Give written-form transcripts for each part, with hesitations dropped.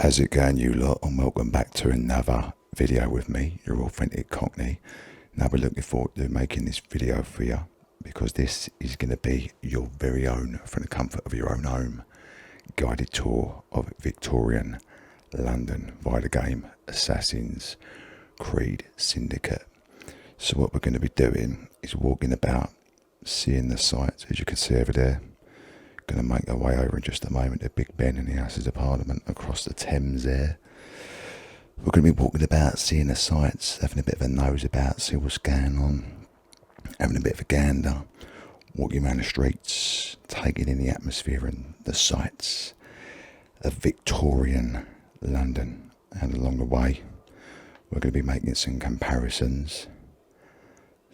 How's it going, you lot, and welcome back to another video with me, your authentic Cockney. Now we're looking forward to making this video for you, because this is going to be your very own, from the comfort of your own home, guided tour of Victorian London via the game Assassin's Creed Syndicate. So what we're going to be doing is walking about, seeing the sights, as you can see over there. Going to make our way over in just a moment to Big Ben and the Houses of Parliament across the Thames there. We're going to be walking about, seeing the sights, having a bit of a nose about, see what's going on, having a bit of a gander, walking around the streets, taking in the atmosphere and the sights of Victorian London. And along the way, we're going to be making some comparisons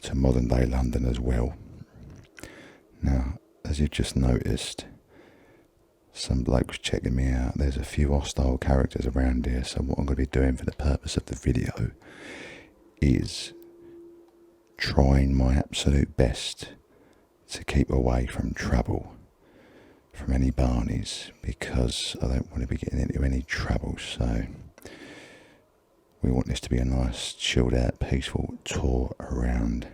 to modern day London as well. Now, as you've just noticed, some blokes checking me out. There's a few hostile characters around here, so what I'm going to be doing for the purpose of the video is trying my absolute best to keep away from trouble, from any Barneys, because I don't want to be getting into any trouble. So we want this to be a nice, chilled out, peaceful tour around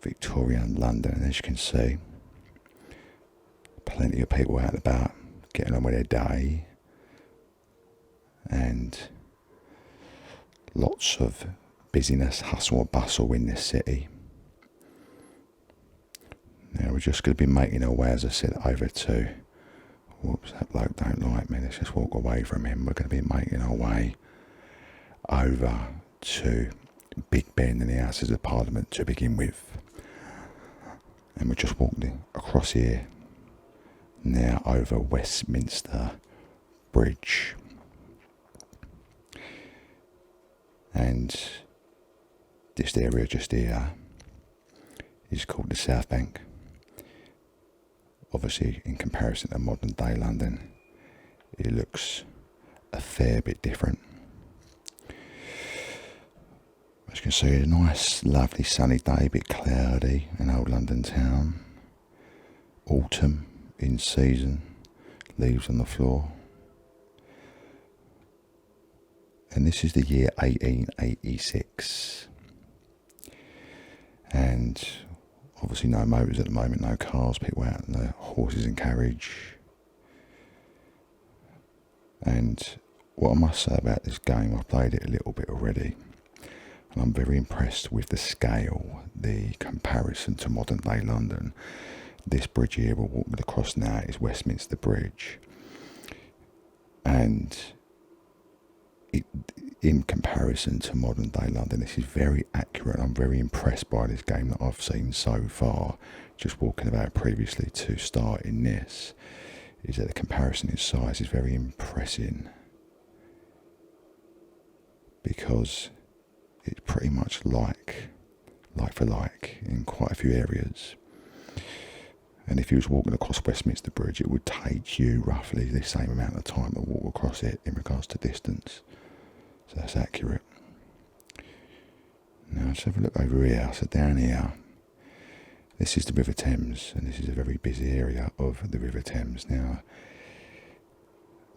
Victorian London. And as you can see, plenty of people out and about, getting on with their day, and lots of busyness, hustle and bustle in this city. Now we're just going to be making our way, as I said, over to, whoops, that bloke don't like me, let's just walk away from him. We're going to be making our way over to Big Ben and the Houses of Parliament to begin with. And we're just walking across here now over Westminster Bridge, and this area just here is called the South Bank. Obviously, in comparison to modern day London, it looks a fair bit different. As you can see, a nice lovely sunny day, a bit cloudy in old London town. Autumn in season, leaves on the floor. And this is the year 1886. And obviously no motors at the moment, no cars, people out on the horses and carriage. And what I must say about this game, I've played it a little bit already, and I'm very impressed with the scale, the comparison to modern day London. This bridge here we're walking across now is Westminster Bridge, and in comparison to modern day London, this is very accurate. I'm very impressed by this game that I've seen so far, just walking about previously to starting this, is that the comparison in size is very impressive, because it's pretty much like for like in quite a few areas. And if you was walking across Westminster Bridge, it would take you roughly the same amount of time to walk across it in regards to distance. So that's accurate. Now let's have a look over here. So down here, this is the River Thames, and this is a very busy area of the River Thames. Now,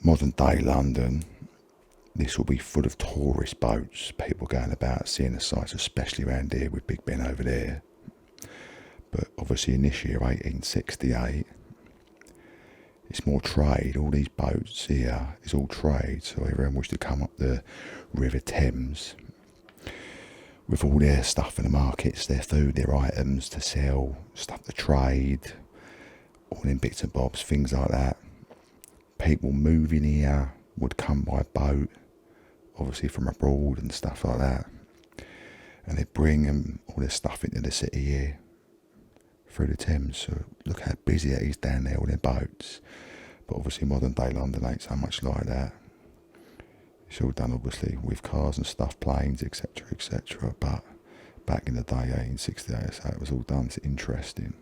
modern day London, this will be full of tourist boats, people going about, seeing the sights, especially around here with Big Ben over there. But obviously in this year, 1868, it's more trade. All these boats here is all trade. So everyone wants to come up the River Thames with all their stuff in the markets, their food, their items to sell, stuff to trade, all them bits and bobs, things like that. People moving here would come by boat, obviously from abroad and stuff like that. And they bring all their stuff into the city here through the Thames. So look how busy it is down there, all their boats. But obviously modern day London ain't so much like that. It's all done obviously with cars and stuff, planes, etc, etc. But back in the day, 1868, so it was all done. It's interesting.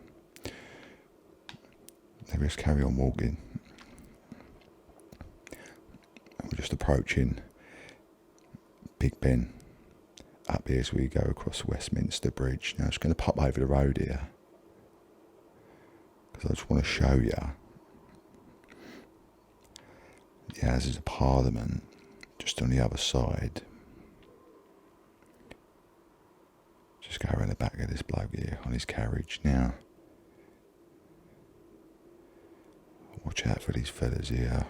Now let's carry on walking. And we're just approaching Big Ben up here as we go across Westminster Bridge. Now I'm just going to pop over the road here, because I just want to show you the Houses of Parliament just on the other side. Just go around the back of this bloke here on his carriage. Now, watch out for these fellas here.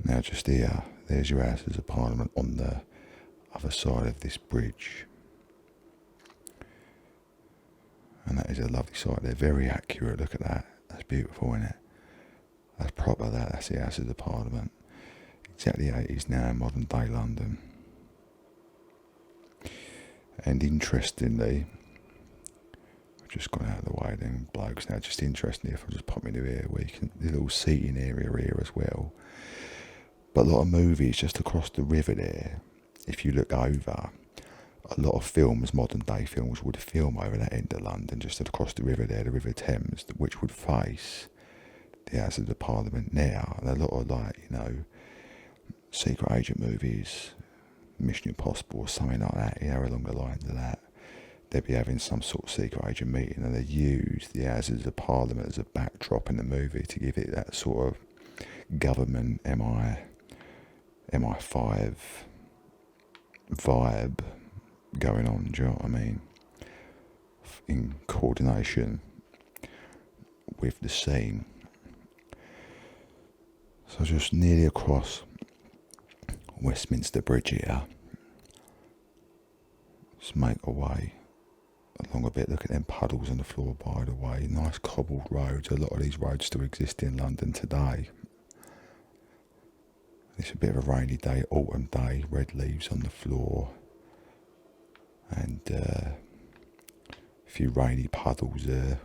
Now just here, there's your Houses of Parliament on the other side of this bridge. And that is a lovely sight. They're very accurate, look at that. That's beautiful, isn't it? That's proper, that's the Houses of Parliament. Exactly how it is now in modern day London. And interestingly, I've just gone out of the way then, blokes. Now just interestingly, if I just pop into here, where you can, there's a little seating area here as well. But a lot of movies just across the river there, if you look over, a lot of films, modern day films, would film over that end of London, just across the river there, the River Thames, which would face the Houses of Parliament now. And a lot of, like, you know, secret agent movies, Mission Impossible or something like that, you know, along the lines of that, they'd be having some sort of secret agent meeting, and they use the Houses of Parliament as a backdrop in the movie to give it that sort of government MI5 vibe going on, do you know what I mean? In coordination with the scene. So just nearly across Westminster Bridge here, just make our way along a bit. Look at them puddles on the floor, by the way. Nice cobbled roads. A lot of these roads still exist in London today. It's a bit of a rainy day, autumn day, red leaves on the floor, and a few rainy puddles there.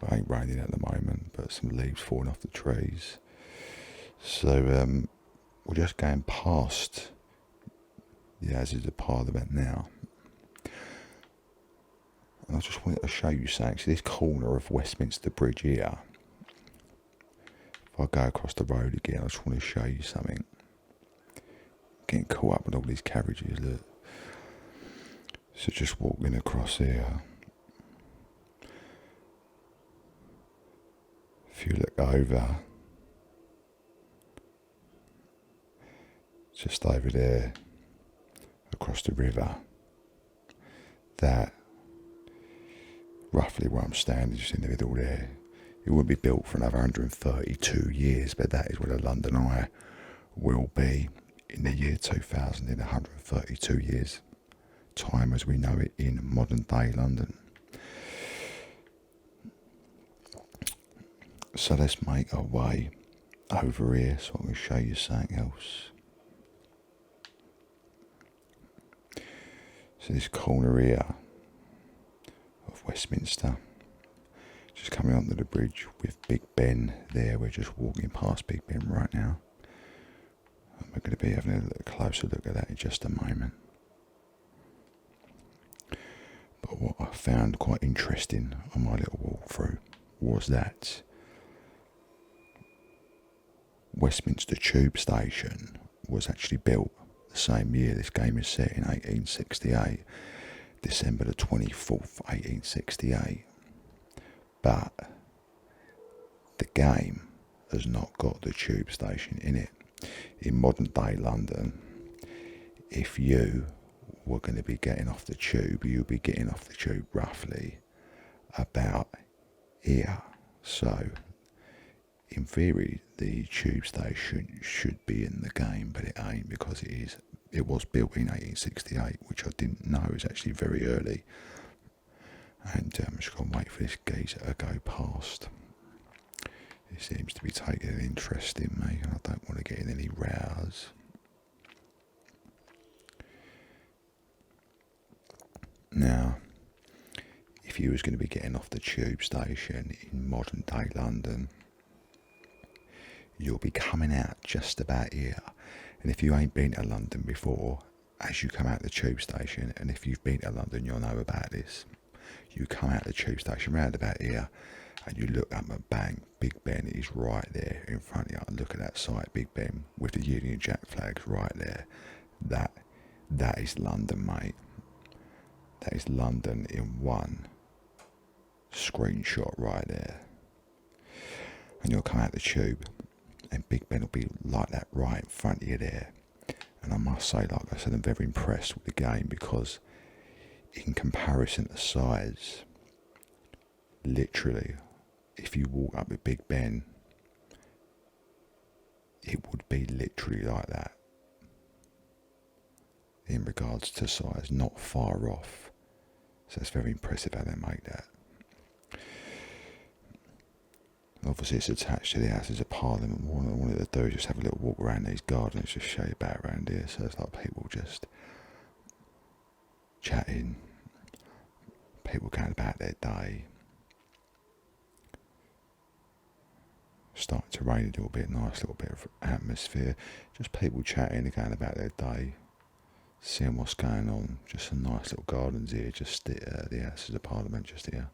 Well, it ain't raining at the moment, but some leaves falling off the trees. So we're just going past the Houses of Parliament now. And I just wanted to show you something. So this corner of Westminster Bridge here, if I go across the road again, I just want to show you something. Getting caught up with all these carriages, look. So just walking across here. If you look over, just over there, across the river, that, roughly where I'm standing, just in the middle there, it wouldn't be built for another 132 years, but that is where the London Eye will be in the year 2000, in 132 years' time as we know it in modern day London. So let's make our way over here so I can show you something else. So this corner here of Westminster, just coming onto the bridge with Big Ben there. We're just walking past Big Ben right now. And we're going to be having a little closer look at that in just a moment. But what I found quite interesting on my little walk through was that Westminster Tube Station was actually built the same year this game is set, in 1868, December the 24th, 1868. But the game has not got the tube station in it. In modern day London, if you were going to be getting off the tube, you'll be getting off the tube roughly about here. So, in theory, the tube station should be in the game, but it ain't, because it was built in 1868, which I didn't know is actually very early. And I'm just going to wait for this geezer to go past. He seems to be taking an interest in me, and I don't want to get in any rows. Now, if you was going to be getting off the tube station in modern day London, you'll be coming out just about here. And if you ain't been to London before, as you come out the tube station, and if you've been to London, you'll know about this. You come out the tube station round about here, and you look up and bang, Big Ben is right there in front of you. And look at that site, Big Ben, with the Union Jack flags right there. That is London, mate. That is London in one screenshot right there. and you'll come out the tube, and Big Ben will be like that right in front of you there. And I must say, like I said, I'm very impressed with the game because in comparison to size, literally, if you walk up at Big Ben, it would be literally like that in regards to size, not far off. So it's very impressive how they make that. Obviously it's attached to the Houses of Parliament. What I wanted to do is just have a little walk around these gardens, just show you about around here. So it's like people just chatting, people going about their day. Starting to rain a little bit, nice little bit of atmosphere. Just people chatting and going about their day, seeing what's going on. Just some nice little gardens here, just the Houses of Parliament just here.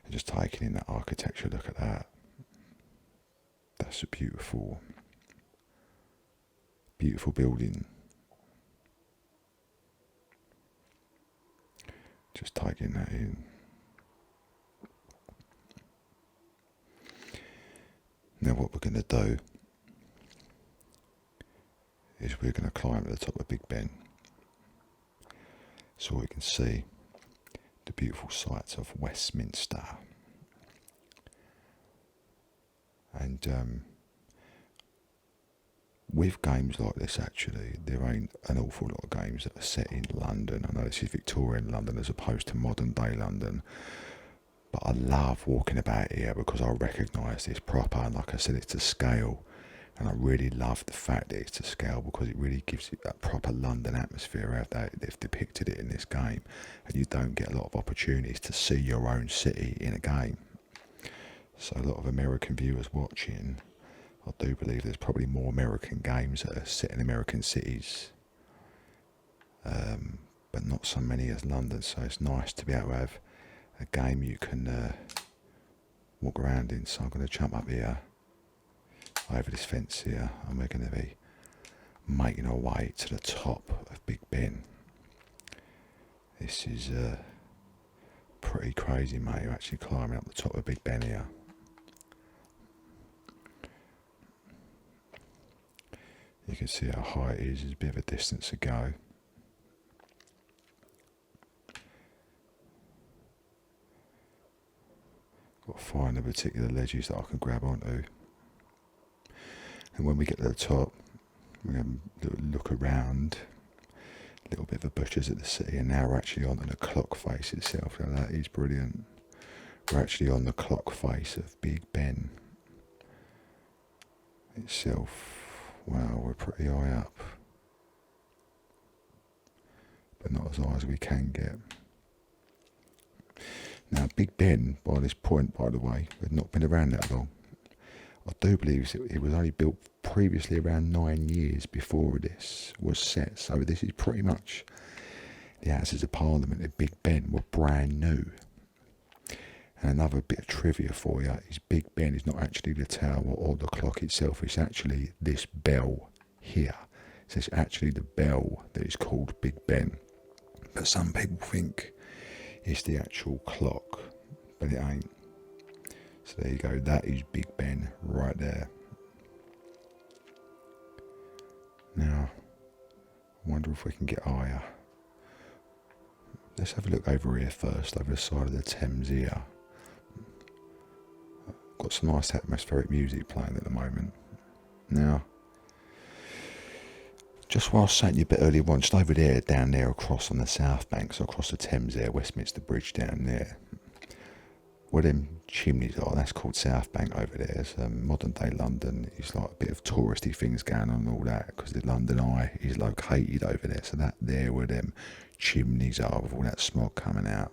And just taking in that architecture, look at that. That's a beautiful, beautiful building. Just taking that in. Now what we're going to do is we're going to climb to the top of Big Ben so we can see the beautiful sights of Westminster. And with games like this, actually, there ain't an awful lot of games that are set in London. I know this is Victorian London as opposed to modern day London. But I love walking about here because I recognise this proper, and like I said, it's to scale. And I really love the fact that it's to scale because it really gives it that proper London atmosphere how they've depicted it in this game. And you don't get a lot of opportunities to see your own city in a game. So a lot of American viewers watching, I do believe there's probably more American games that are set in American cities. But not so many as London, so it's nice to be able to have a game you can walk around in. So I'm going to jump up here over this fence here, and we're going to be making our way to the top of Big Ben. This is pretty crazy, mate. You're actually climbing up the top of Big Ben here. You can see how high it is. There's a bit of a distance to go. Got to find the particular ledges that I can grab onto. And when we get to the top, we're going to look around, a little bit of a butcher's at the city, and now we're actually on the clock face itself. Now that is brilliant. We're actually on the clock face of Big Ben itself. Wow, we're pretty high up, but not as high as we can get. Now, Big Ben, by this point, by the way, had not been around that long. I do believe it was only built previously around 9 years before this was set. So this is pretty much the Houses of Parliament at Big Ben were brand new. And another bit of trivia for you is Big Ben is not actually the tower or the clock itself. It's actually this bell here. So it's actually the bell that is called Big Ben. But some people think it's the actual clock, but it ain't. So there you go, that is Big Ben right there. Now, I wonder if we can get higher. Let's have a look over here first, over the side of the Thames here. Got some nice atmospheric music playing at the moment. Now, just while I was saying you a bit earlier on, just over there, down there across on the south bank, so across the Thames there, Westminster Bridge down there, where them chimneys are, that's called South Bank over there. So modern day London is like a bit of touristy things going on and all that, because the London Eye is located over there. So that there where them chimneys are with all that smoke coming out.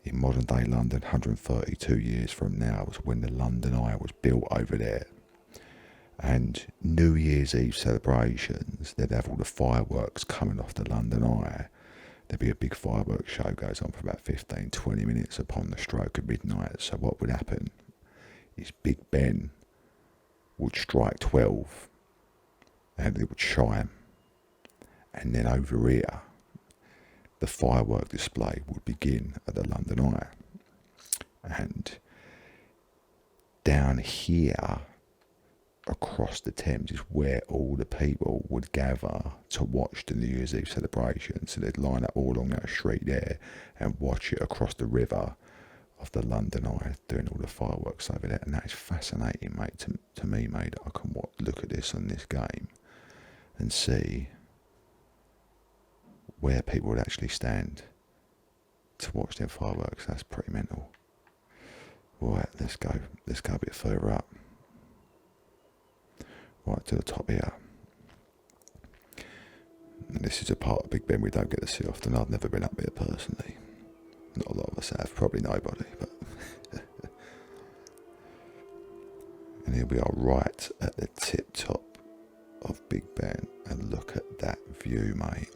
In modern day London, 132 years from now was when the London Eye was built over there. And New Year's Eve celebrations, they'd have all the fireworks coming off the London Eye. There'd be a big fireworks show, goes on for about 15-20 minutes upon the stroke of midnight. So what would happen is Big Ben would strike 12 and it would shine. And then over here, the firework display would begin at the London Eye. and down here across the Thames is where all the people would gather to watch the New Year's Eve celebration. So they'd line up all along that street there and watch it across the river of the London Eye, doing all the fireworks over there. And that is fascinating, mate, to me, mate. I can look at this on this game and see where people would actually stand to watch their fireworks. That's pretty mental. Right, let's go a bit further up. Right to the top here. And this is a part of Big Ben we don't get to see often. I've never been up here personally. Not a lot of us have, probably nobody, but and here we are right at the tip top of Big Ben, and look at that view, mate.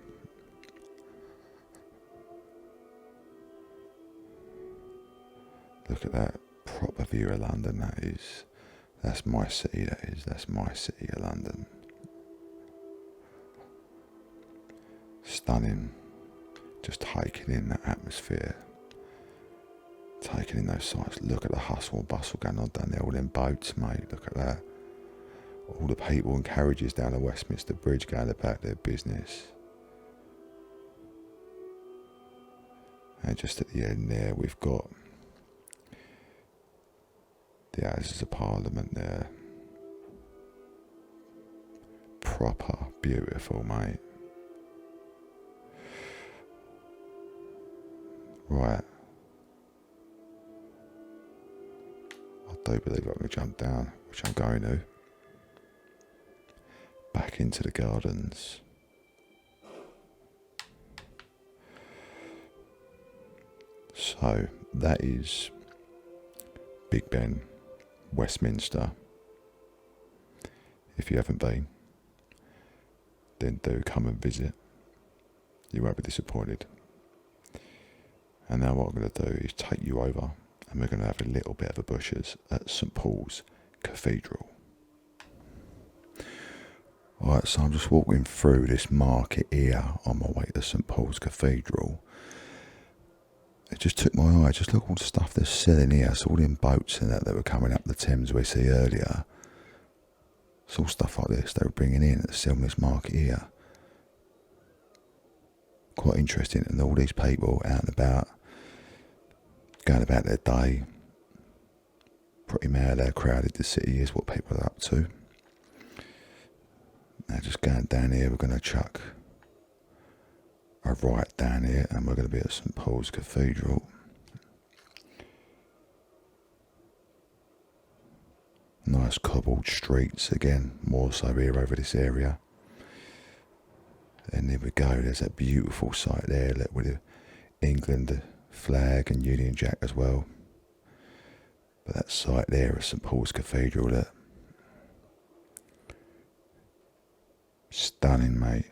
Look at that proper view of London. That's my city, that's my city of London. Stunning, just taking in that atmosphere, taking in those sights. Look at the hustle and bustle going on down there, all them boats, mate, look at that. All the people and carriages down the Westminster Bridge going about their business. And just at the end there, we've got the Houses of Parliament there. Proper beautiful, mate. Right. I do believe I'm going to jump down, which I'm going to. Back into the gardens. So, that is Big Ben, Westminster. If you haven't been, then do come and visit. You won't be disappointed. And now what I'm going to do is take you over, and we're going to have a little bit of a butcher's at St Paul's Cathedral. Alright, so I'm just walking through this market here on my way to St Paul's Cathedral. It just took my eye. Just look at all the stuff they're selling here. So all them boats and that were coming up the Thames we see earlier. It's all stuff like this they were bringing in at the Selmas market here. Quite interesting. And all these people out and about, going about their day. Pretty mad how crowded the city is, what people are up to. Now just going down here, we're going to chuck a right down here, and we're going to be at St Paul's Cathedral. Nice cobbled streets again, more so here over this area. And there we go, there's that beautiful site there with the England flag and Union Jack as well. But that site there at St Paul's Cathedral, that stunning, mate.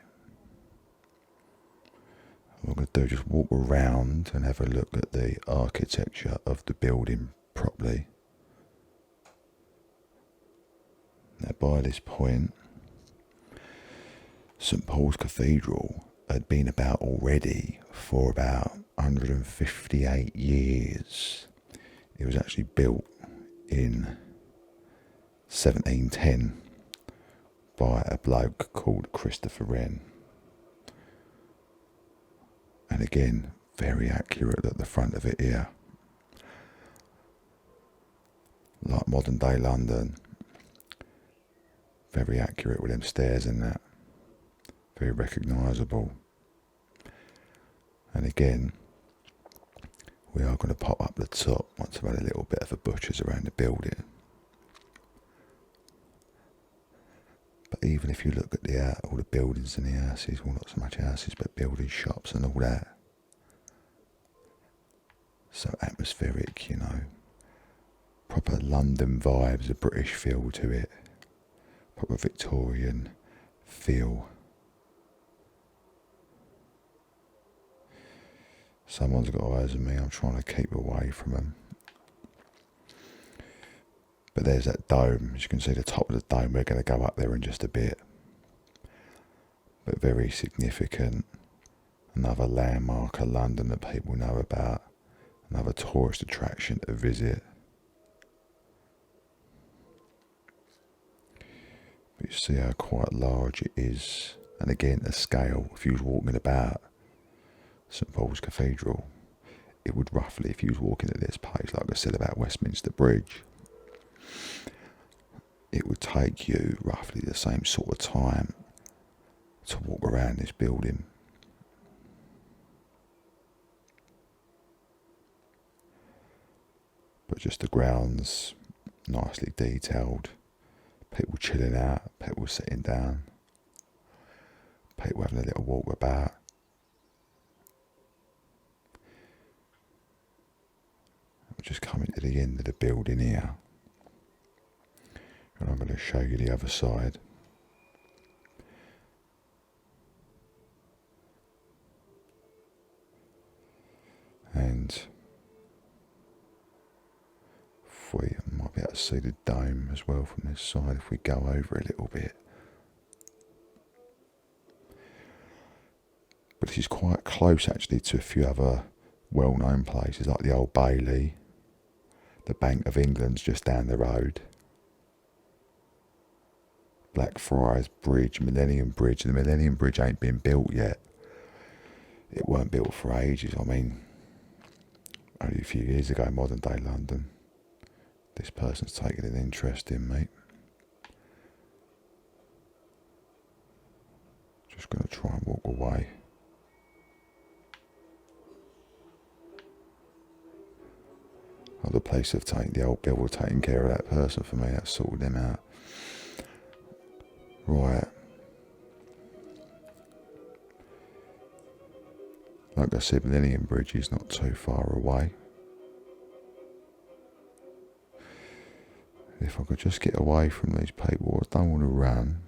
What I'm going to do is just walk around and have a look at the architecture of the building properly. Now by this point, St Paul's Cathedral had been about already for about 158 years. It was actually built in 1710 by a bloke called Christopher Wren. And again, very accurate at the front of it here. Like modern day London. Very accurate with them stairs and that. Very recognisable. And again, we are going to pop up the top once I've had a little bit of a butcher's around the building. But even if you look at all the buildings and the houses, well, not so much houses, but buildings, shops and all that. So atmospheric, you know. Proper London vibes, a British feel to it. Proper Victorian feel. Someone's got eyes on me, I'm trying to keep away from them. But there's that dome, as you can see the top of the dome, we're going to go up there in just a bit. But very significant, another landmark of London that people know about. Another tourist attraction to visit. But you see how quite large it is. And again, the scale, if you was walking about St Paul's Cathedral, it would roughly, if you was walking at this pace, like I said about Westminster Bridge, it would take you roughly the same sort of time to walk around this building. But just the grounds, nicely detailed, people chilling out, people sitting down, people having a little walk about. We're just coming to the end of the building here, and I'm going to show you the other side. And we might be able to see the dome as well from this side if we go over a little bit. But this is quite close actually to a few other well-known places like the Old Bailey, the Bank of England's just down the road, Blackfriars Bridge, Millennium Bridge. The Millennium Bridge ain't been built yet. It weren't built for ages. I mean, only a few years ago, modern day London. This person's taken an interest in me. Just going to try and walk away. The police have taken, the old bill were taking care of that person for me. That sorted them out. Right. Like I said, Millennium Bridge is not too far away. If I could just get away from these people, I don't want to run.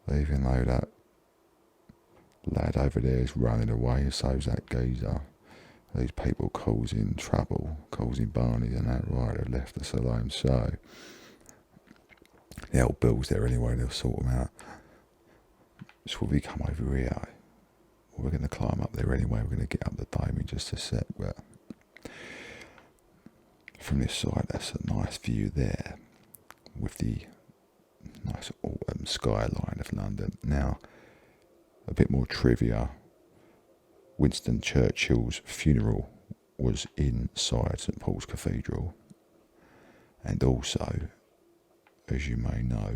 Even though that lad over there is running away, and so's that geezer. These people causing trouble, causing Barney and that, right, they've left us alone. So, the old Bill's there anyway, they'll sort them out. So if we come over here, we're going to climb up there anyway, we're going to get up the dome in just a sec, but from this side, that's a nice view there, with the nice autumn skyline of London. Now, a bit more trivia. Winston Churchill's funeral was inside St Paul's Cathedral, and also, as you may know,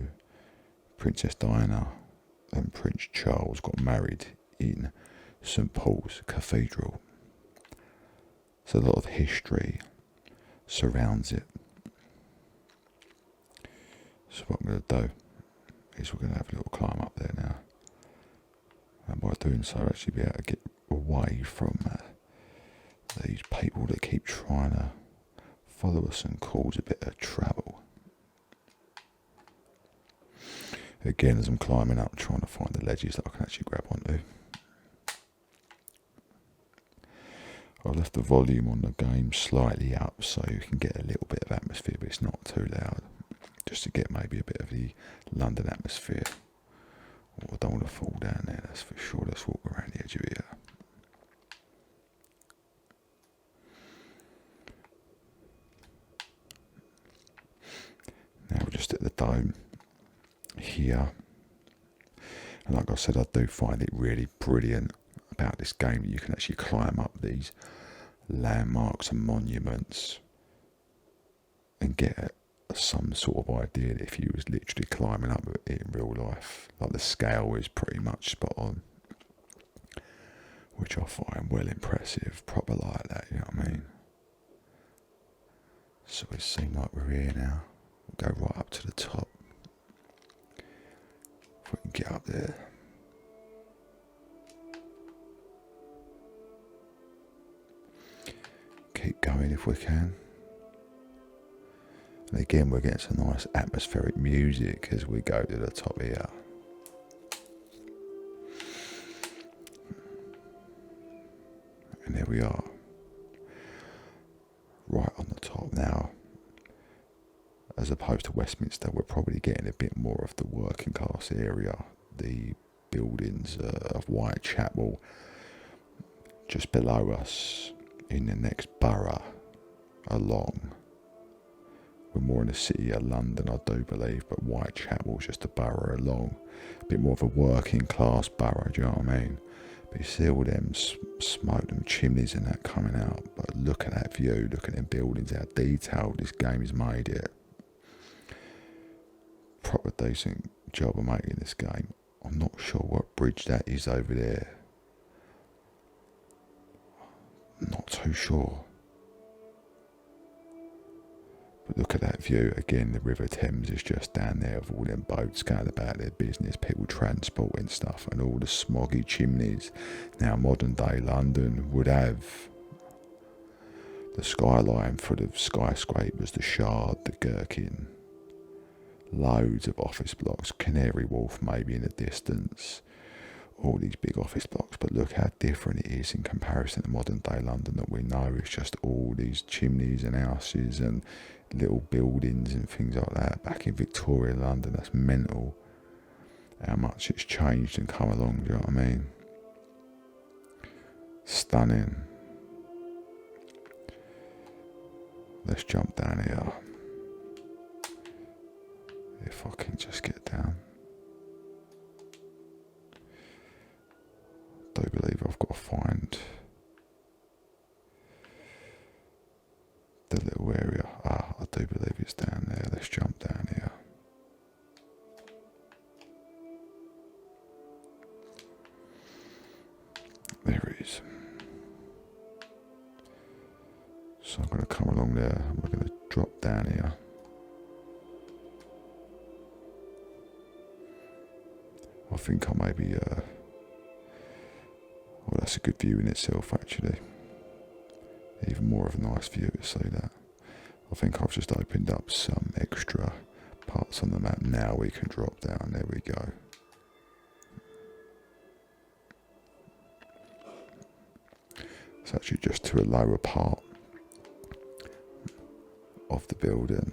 Princess Diana and Prince Charles got married in St Paul's Cathedral. So a lot of history surrounds it. So what I'm going to do is we're going to have a little climb up there now, and by doing so I'll actually be able to get away from these people that keep trying to follow us and cause a bit of trouble. Again, as I'm climbing up, trying to find the ledges that I can actually grab onto. I've left the volume on the game slightly up so you can get a little bit of atmosphere, but it's not too loud, just to get maybe a bit of the London atmosphere. Oh, I don't want to fall down there, that's for sure. Let's walk around the edge of here. Now we're just at the dome here, and like I said, I do find it really brilliant about this game that you can actually climb up these landmarks and monuments and get some sort of idea that if you was literally climbing up it in real life, like the scale is pretty much spot on, which I find well impressive, proper like that, you know what I mean? So it seems like we're here now. We'll go right up to the top. If we can get up there. Keep going if we can. And again, we're getting some nice atmospheric music as we go to the top here. And there we are. Right on the top now. As opposed to Westminster, we're probably getting a bit more of the working class area. The buildings of Whitechapel just below us. in the next borough along. We're more in the city of London, I do believe, but Whitechapel's just a borough along. A bit more of a working class borough, do you know what I mean? But you see all them smoke, them chimneys and that coming out. But look at that view, look at them buildings, how detailed this game has made it. Proper decent job of making this game. I'm not sure what bridge that is over there. Not too sure. But look at that view. Again, the River Thames is just down there with all them boats going about their business, people transporting stuff and all the smoggy chimneys. Now, modern day London would have the skyline full of skyscrapers, the Shard, the Gherkin, loads of office blocks, Canary Wharf maybe in the distance, all these big office blocks. But look how different it is in comparison to modern day London that we know. It's just all these chimneys and houses and little buildings and things like that. Back in Victorian London, that's mental how much it's changed and come along, do you know what I mean? Stunning. Let's jump down here. If I can just get down. I do believe I've got to find the little area. I do believe it's down there. Let's jump down here. There it is. So I'm going to come along there. We're going to drop down here. I think I maybe, well, that's a good view in itself actually. Even more of a nice view to see that. I think I've just opened up some extra parts on the map. Now we can drop down, there we go. It's actually just to a lower part of the building.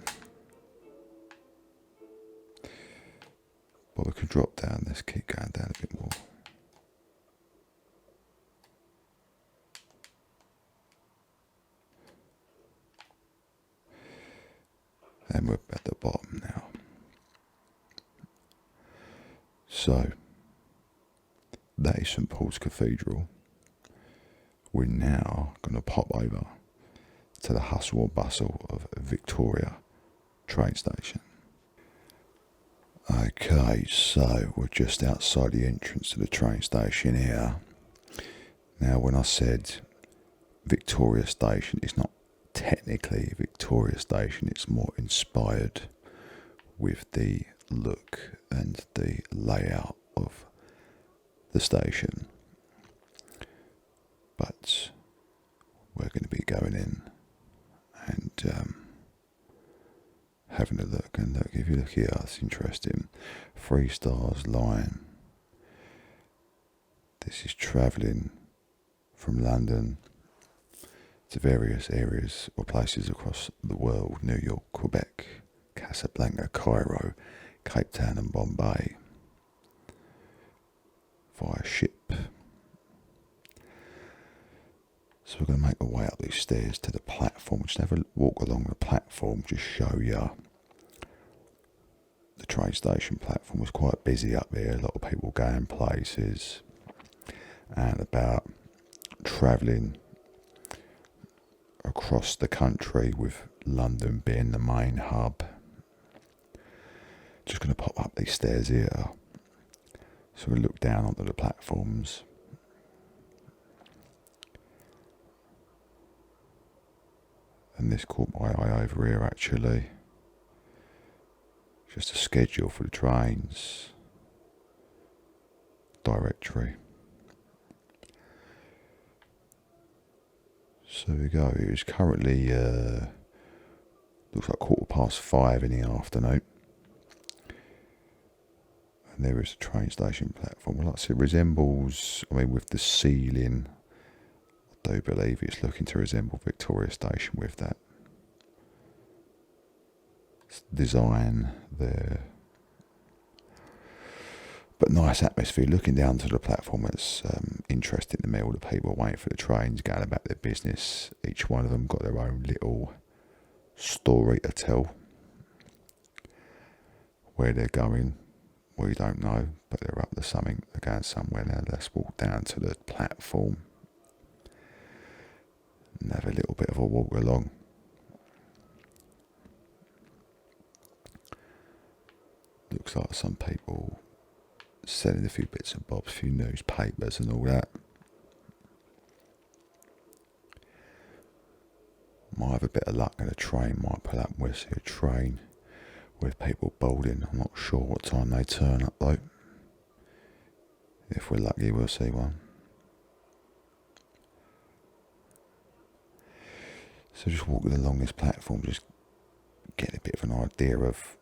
But we can drop down, let's keep going down a bit more. And we're at the bottom now. So, that is St Paul's Cathedral. We're now going to pop over to the hustle and bustle of Victoria train station. Okay, so we're just outside the entrance to the train station here. Now, when I said Victoria Station, it's not technically Victoria Station, it's more inspired with the look and the layout of the station. But we're going to be going in and having a look. And look, if you look here, it's interesting. 3 stars line. This is travelling from London to various areas or places across the world: New York, Quebec, Casablanca, Cairo, Cape Town and Bombay, via ship. So we're going to make our way up these stairs to the platform. Just have a walk along the platform, just show you. The train station platform was quite busy up there, a lot of people going places and about, travelling across the country with London being the main hub. Just going to pop up these stairs here. So we look down onto the platforms. And this caught my eye over here actually. Just a schedule for the trains. Directory. So there we go. It is currently, looks like 5:15 in the afternoon. And there is a train station platform. Like I said, it resembles, I mean, with the ceiling, I do believe it's looking to resemble Victoria Station with that design there. But nice atmosphere. Looking down to the platform, it's interesting to me. All the people waiting for the trains, going about their business. Each one of them got their own little story to tell. Where they're going, we don't know, but they're up to something. They're going somewhere now. Let's walk down to the platform and have a little bit of a walk along. Looks like some people selling a few bits and bobs, a few newspapers and all that. Might have a bit of luck and a train might pull up. We'll see a train with people boarding. I'm not sure what time they turn up though. If we're lucky, we'll see one. So just walking along this platform, just getting a bit of an idea of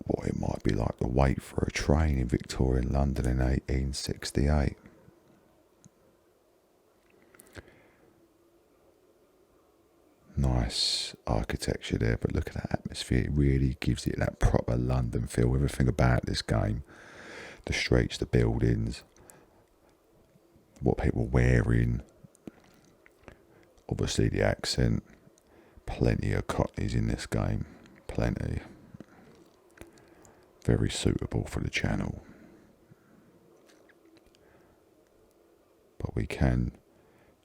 what it might be like to wait for a train in Victorian London in 1868. Nice architecture there, but look at that atmosphere. It really gives it that proper London feel. Everything about this game, the streets, the buildings, what people are wearing, obviously the accent. Plenty of Cockneys in this game, plenty. Very suitable for the channel. But we can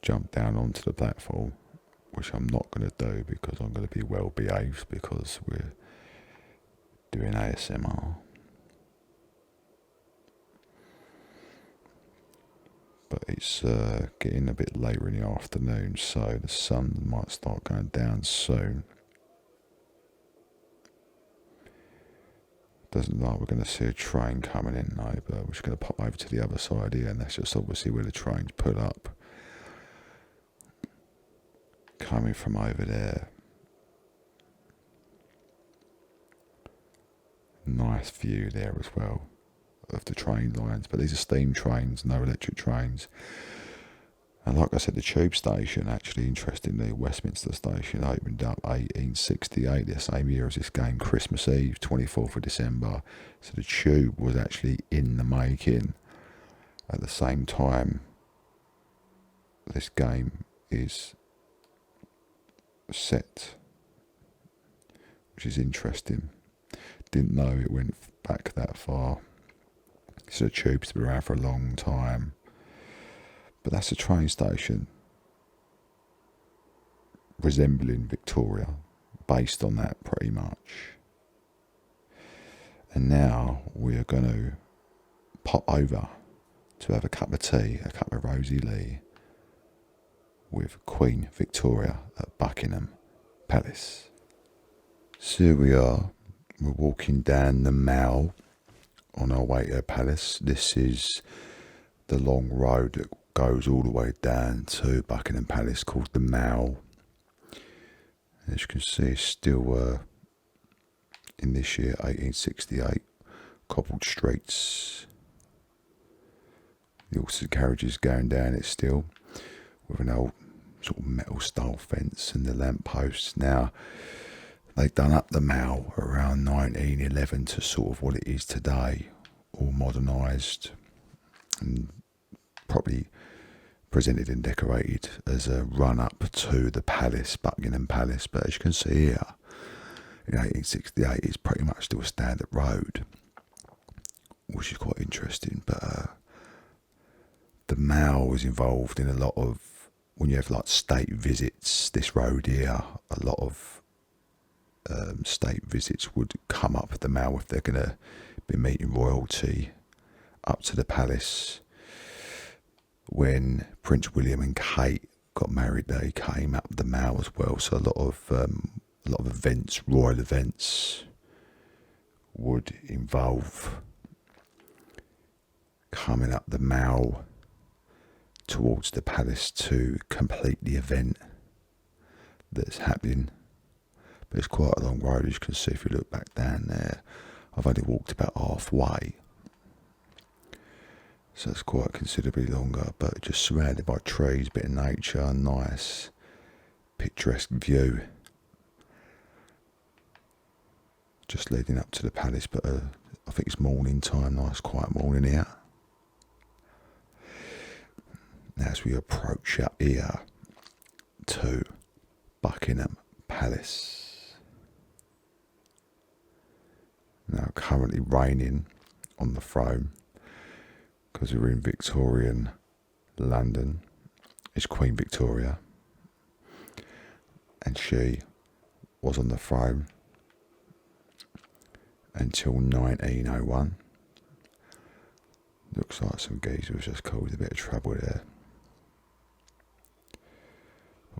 jump down onto the platform, which I'm not going to do because I'm going to be well behaved because we're doing ASMR. But it's getting a bit later in the afternoon, so the sun might start going down soon. Doesn't look like we're going to see a train coming in though, but we're just going to pop over to the other side here, and that's just obviously where the train's put up. Coming from over there. Nice view there as well of the train lines, but these are steam trains, no electric trains. And like I said, the tube station, actually interestingly, Westminster Station opened up 1868, the same year as this game, Christmas Eve, 24th of December. So the tube was actually in the making at the same time this game is set, which is interesting. Didn't know it went back that far. So the tube's been around for a long time. But that's a train station resembling Victoria, based on that pretty much. And now we are going to pop over to have a cup of tea, a cup of Rosie Lee, with Queen Victoria at Buckingham Palace. So here we are, we're walking down the Mall on our way to the palace. This is the long road that goes all the way down to Buckingham Palace, called the Mall. As you can see, it's still in this year, 1868, cobbled streets. The horses and carriages going down it still, with an old sort of metal style fence and the lamp posts. Now, they've done up the Mall around 1911 to sort of what it is today, all modernised and probably presented and decorated as a run-up to the palace, Buckingham Palace. But as you can see here, in 1868, it's pretty much still a standard road, which is quite interesting. But the Mall was involved in a lot of, when you have like state visits, this road here, a lot of state visits would come up the Mall if they're going to be meeting royalty up to the palace. When Prince William and Kate got married, they came up the Mall as well. So a lot of events, royal events, would involve coming up the Mall towards the palace to complete the event that's happening. But it's quite a long road, as you can see if you look back down there. I've only walked about halfway, so it's quite considerably longer, but just surrounded by trees, bit of nature, nice picturesque view. Just leading up to the palace, but I think it's morning time, nice quiet morning here. Now as we approach up here to Buckingham Palace. Now currently reigning on the throne, because we're in Victorian London, is Queen Victoria, and she was on the throne until 1901. Looks like some geezer was just caused a bit of trouble there.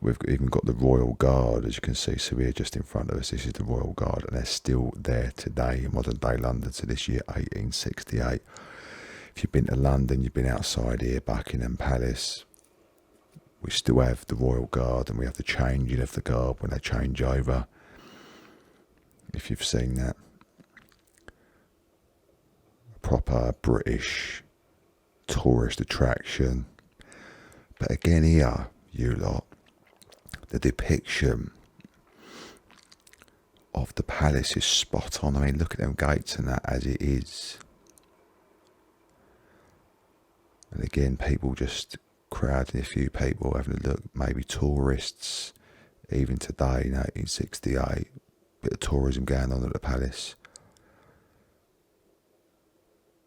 We've even got the Royal Guard, as you can see. So we're just in front of us. This is the Royal Guard, and they're still there today in modern day London to this year, 1868. If you've been to London, you've been outside here, Buckingham Palace. We still have the Royal Guard, and we have the changing of the guard when they change over. If you've seen that. A proper British tourist attraction. But again here, you lot, the depiction of the palace is spot on. I mean, look at them gates and that as it is. And again, people just crowding, a few people having a look, maybe tourists, even today in 1868, bit of tourism going on at the palace.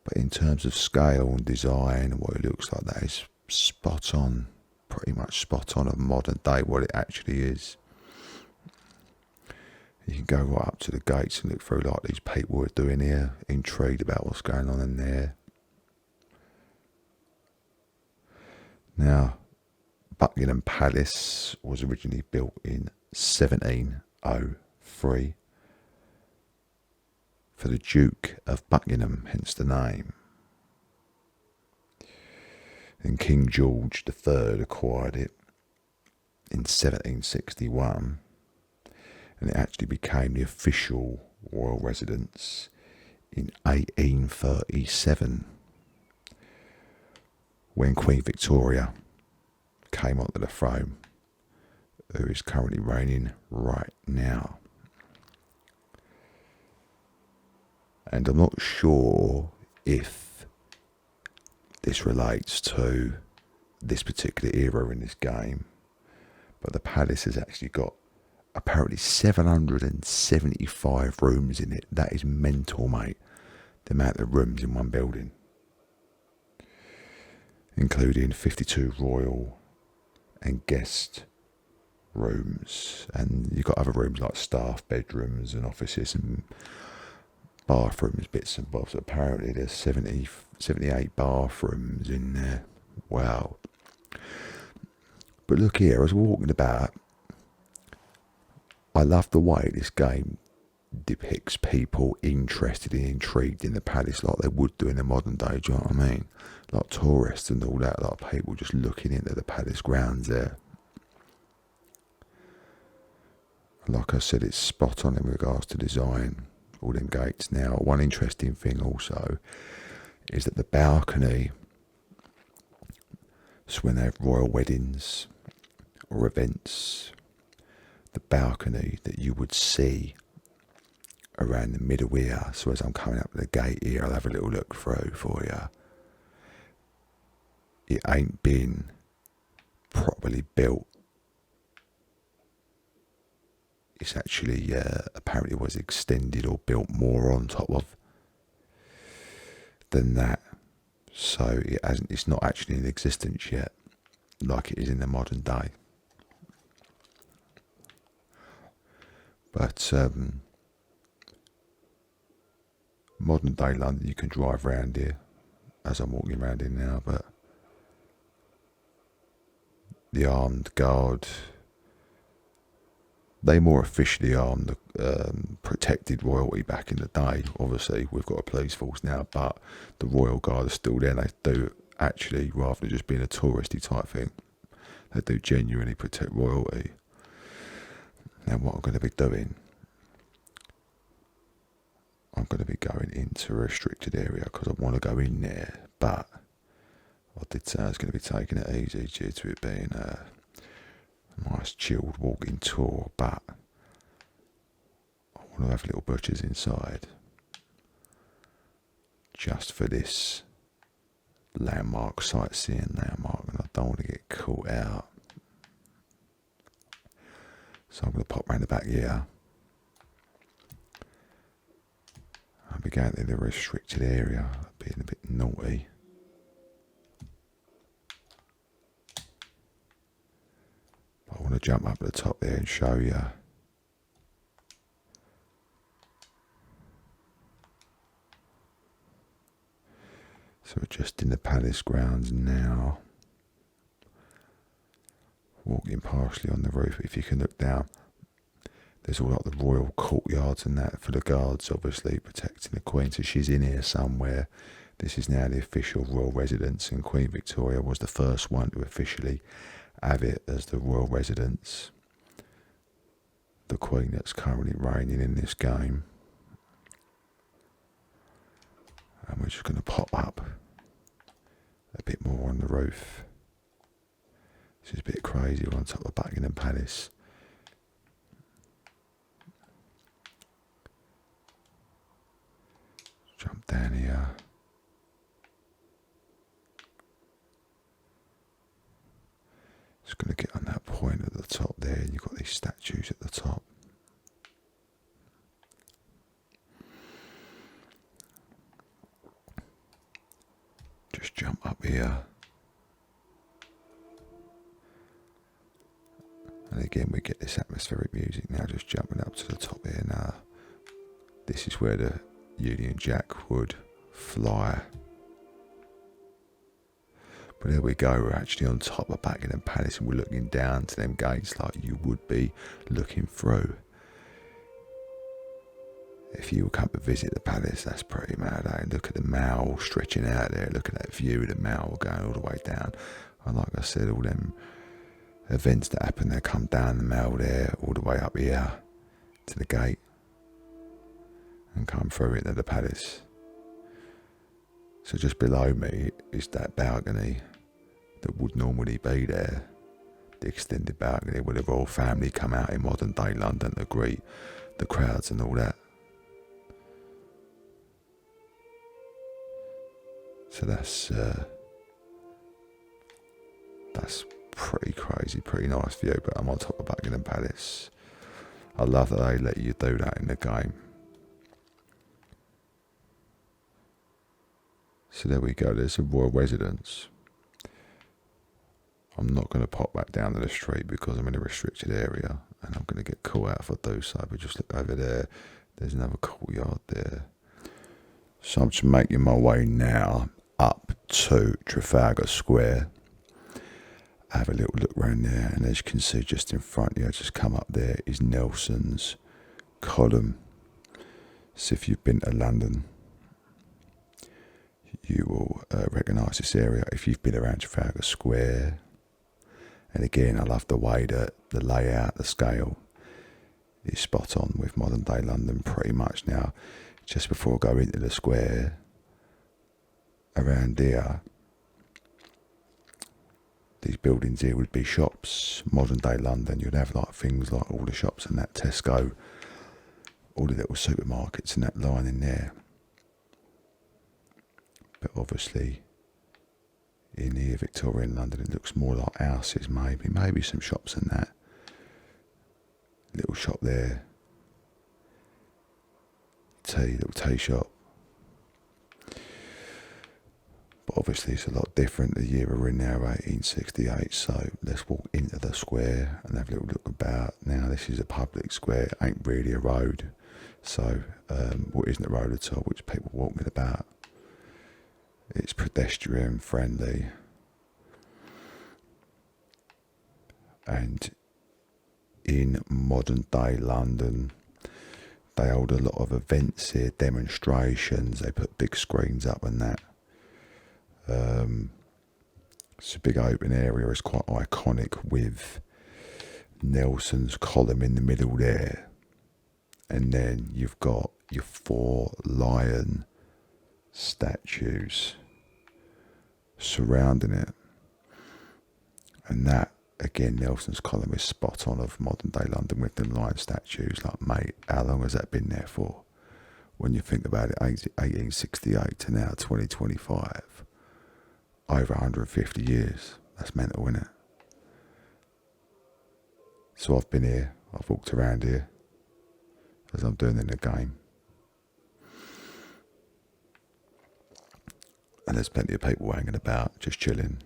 But in terms of scale and design and what it looks like, that is spot on, pretty much spot on of modern day what it actually is. You can go right up to the gates and look through like these people are doing here, intrigued about what's going on in there. Now, Buckingham Palace was originally built in 1703 for the Duke of Buckingham, hence the name. And King George III acquired it in 1761, and it actually became the official royal residence in 1837. When Queen Victoria came onto the throne, who is currently reigning right now. And I'm not sure if this relates to this particular era in this game, but the palace has actually got apparently 775 rooms in it. That is mental, mate, the amount of rooms in one building, including 52 royal and guest rooms. And you've got other rooms like staff bedrooms and offices and bathrooms, bits and bobs. Apparently there's 78 bathrooms in there. Wow. But look here, I was walking about. I love the way this game depicts people interested and intrigued in the palace like they would do in the modern day, do you know what I mean? Like tourists and all that, like people just looking into the palace grounds there. Like I said, it's spot on in regards to design, all them gates. Now, one interesting thing also is that the balcony, so when they have royal weddings or events, the balcony that you would see around the middle here, so as I'm coming up to the gate here, I'll have a little look through for you. It ain't been properly built. It's actually apparently was extended or built more on top of than that. So it's not actually in existence yet, like it is in the modern day. But modern day London, you can drive around here, as I'm walking around here now, but the armed guard, they more officially armed protected royalty back in the day. Obviously, we've got a police force now, but the Royal Guard are still there. They do actually, rather than just being a touristy type thing, they do genuinely protect royalty. Now, what I'm going to be doing, I'm going to be going into a restricted area because I want to go in there, but I did say I was going to be taking it easy due to it being a nice chilled walking tour, but I want to have little butchers inside. just for this landmark, sightseeing landmark, and I don't want to get caught out. So I'm going to pop round the back here. I'll be going to the restricted area, being a bit naughty. But I want to jump up to the top there and show you. So we're just in the palace grounds now. Walking partially on the roof. If you can look down, there's all like the royal courtyards and that for the guards, obviously protecting the Queen. So she's in here somewhere. This is now the official royal residence, and Queen Victoria was the first one to officially have it as the royal residence. The Queen that's currently reigning in this game. And we're just going to pop up a bit more on the roof. This is a bit crazy. We're on top of Buckingham Palace. Jump down here. Just going to get on that point at the top there, and you've got these statues at the top. Just jump up here. And again we get this atmospheric music now, just jumping up to the top here now. This is where the Union Jack would fly. But there we go, we're actually on top of Buckingham Palace, and we're looking down to them gates like you would be looking through. If you come to visit the palace, that's pretty mad, eh? Look at the Mall stretching out there, look at that view of the Mall going all the way down. And like I said, all them events that happen, they come down the Mall there, all the way up here to the gate, and come through into the palace. So just below me is that balcony that would normally be there, the extended balcony where the royal family come out in modern day London to greet the crowds and all that. So that's pretty crazy, pretty nice view, but I'm on top of Buckingham Palace. I love that they let you do that in the game. So there we go, there's a royal residence. I'm not going to pop back down to the street because I'm in a restricted area and I'm going to get caught out if I do so, but just look over there, there's another courtyard there. So I'm just making my way now up to Trafalgar Square. Have a little look around there, and as you can see just in front of you, just come up there, is Nelson's column. So if you've been to London, you will recognise this area if you've been around Trafalgar Square. And again, I love the way that the layout, the scale is spot on with modern day London pretty much now. Just before I go into the square, around here, these buildings here would be shops. Modern day London, you'd have like things like all the shops and that Tesco, all the little supermarkets and that line in there. But obviously, in here, Victorian London, it looks more like houses, maybe some shops and that. Little shop there, little tea shop. But obviously it's a lot different the year we're in now, 1868, so let's walk into the square and have a little look about. Now this is a public square, it ain't really a road, so well, it isn't a road at all, which people walking about. It's pedestrian friendly. And in modern day London, they hold a lot of events here, demonstrations, they put big screens up and that. It's a big open area, it's quite iconic with Nelson's column in the middle there. And then you've got your 4 lion statues surrounding it. And that, again, Nelson's column is spot on of modern day London with the lion statues. Like, mate, how long has that been there for? when you think about it, 1868 to now 2025, over 150 years. That's mental, isn't it? So I've been here, I've walked around here, as I'm doing in the game. And there's plenty of people hanging about, just chilling.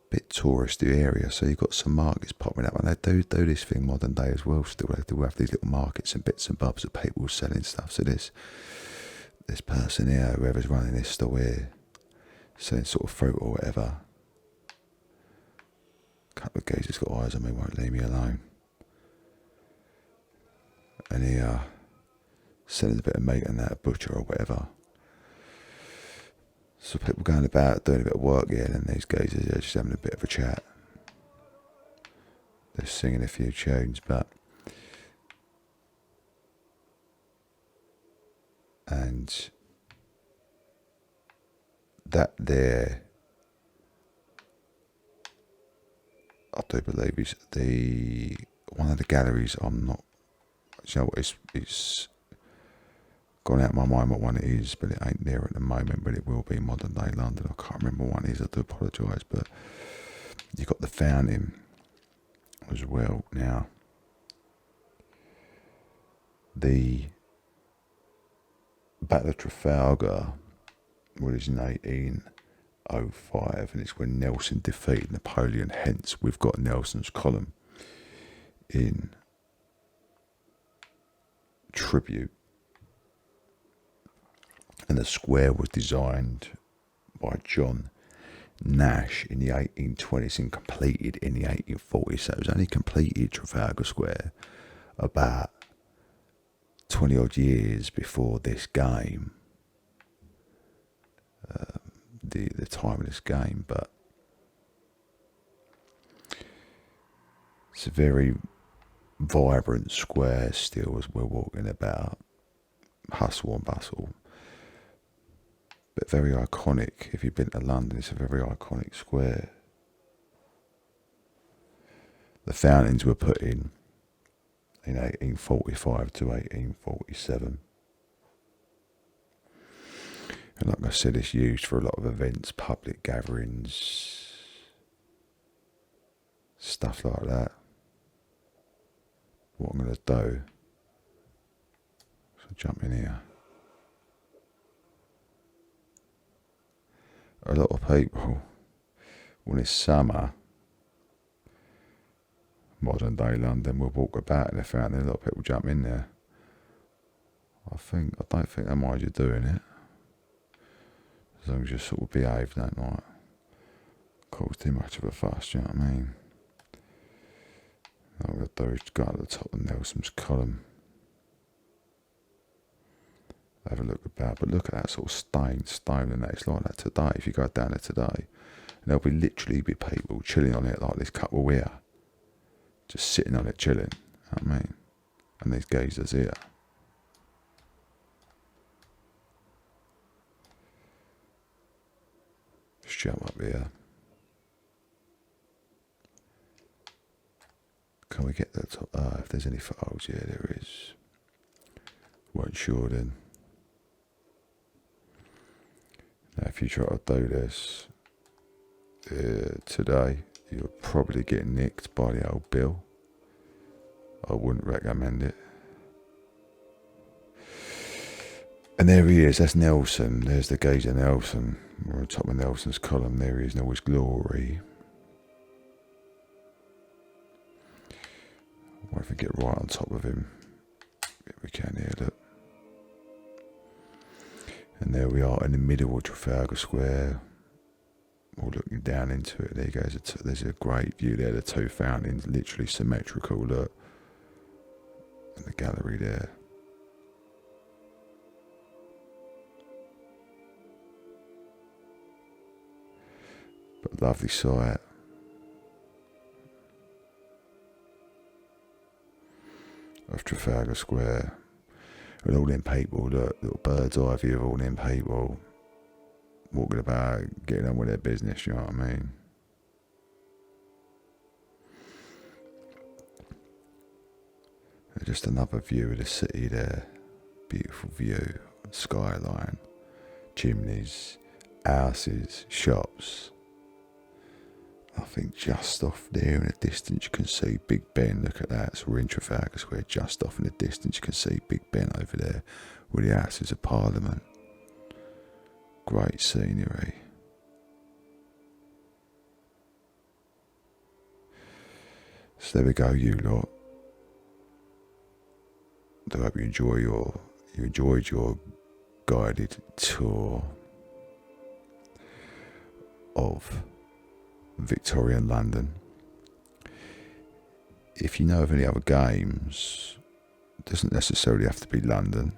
Bit touristy area, so you've got some markets popping up, and they do this thing modern day as well. Still, they do have these little markets and bits and bobs of people selling stuff. So this person here, whoever's running this store here, selling sort of fruit or whatever. A couple of geezers got eyes on me, won't leave me alone. And he selling a bit of meat and that, a butcher or whatever. So people going about doing a bit of work here, and these geezers are just having a bit of a chat. They're singing a few tunes, and that there, I do believe, is one of the galleries. I'm not, you know what, it's gone out of my mind what one it is, but it ain't there at the moment, but it will be modern day London. I can't remember what one it is, I do apologise, but you've got the fountain as well. Now, the Battle of Trafalgar was in 1805, and it's when Nelson defeated Napoleon, hence we've got Nelson's column in tribute. And the square was designed by John Nash in the 1820s and completed in the 1840s. So it was only completed, Trafalgar Square, about 20 odd years before this game, the time of this game. But it's a very vibrant square still as we're walking about, hustle and bustle. But very iconic. If you've been to London, it's a very iconic square. The fountains were put in 1845 to 1847. And like I said, it's used for a lot of events, public gatherings, stuff like that. What I'm going to do, so jump in here. A lot of people, when it's summer, modern day London, will walk about in the fountain. A lot of people jump in there. I don't think they mind you doing it, as long as you sort of behave, don't like cause too much of a fuss. Do you know what I mean? What I'm going to do is go to the top of Nelson's column. Have a look about, but look at that sort of stone and that. It's like that today. If you go down there today, there'll be literally people chilling on it like this couple here, just sitting on it chilling. You know what I mean? And these geezers here. Just jump up here. Can we get to the top? If there's any photos, yeah, there is. Weren't sure then. Now, if you try to do this today, you'll probably get nicked by the old bill. I wouldn't recommend it. And there he is, that's Nelson. There's the geezer Nelson. We're on top of Nelson's column. There he is in all his glory. What if we get right on top of him? If we can here, look. And there we are in the middle of Trafalgar Square, all looking down into it. There you go, there's a great view there, the two fountains, literally symmetrical, look. And the gallery there. But lovely sight. Of Trafalgar Square. And all them people, look, little bird's eye view of all them people walking about, getting on with their business, you know what I mean? just another view of the city there. Beautiful view, skyline, chimneys, houses, shops. I think just off there in the distance you can see Big Ben. Look at that. So we're in Trafalgar Square. Just off in the distance you can see Big Ben over there with the Houses of Parliament. Great scenery. So there we go, you lot. I hope you enjoyed your guided tour of Victorian London. If you know of any other games, it doesn't necessarily have to be London.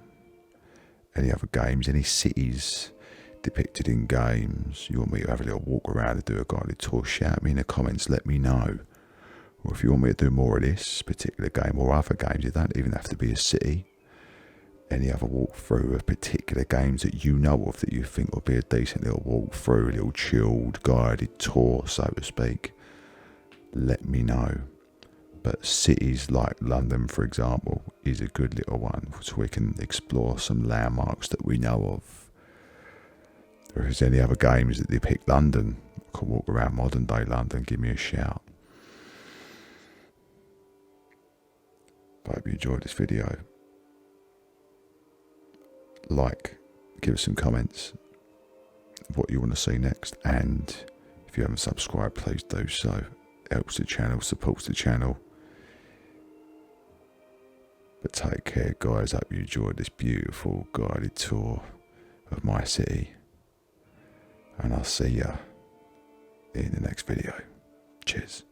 Any other games, any cities depicted in games you want me to have a little walk around and do a guided tour, shout me in the comments, let me know. Or if you want me to do more of this particular game or other games, it don't even have to be a city. Any other walkthrough of particular games that you know of that you think will be a decent little walkthrough, a little chilled, guided tour, so to speak, let me know. But cities like London, for example, is a good little one, so we can explore some landmarks that we know of. Or if there's any other games that depict London, I can walk around modern day London, give me a shout. I hope you enjoyed this video. Like, give us some comments of what you want to see next, and if you haven't subscribed, please do so. Helps the channel, supports the channel. But take care, guys. Hope you enjoyed this beautiful guided tour of my city, and I'll see ya in the next video. Cheers.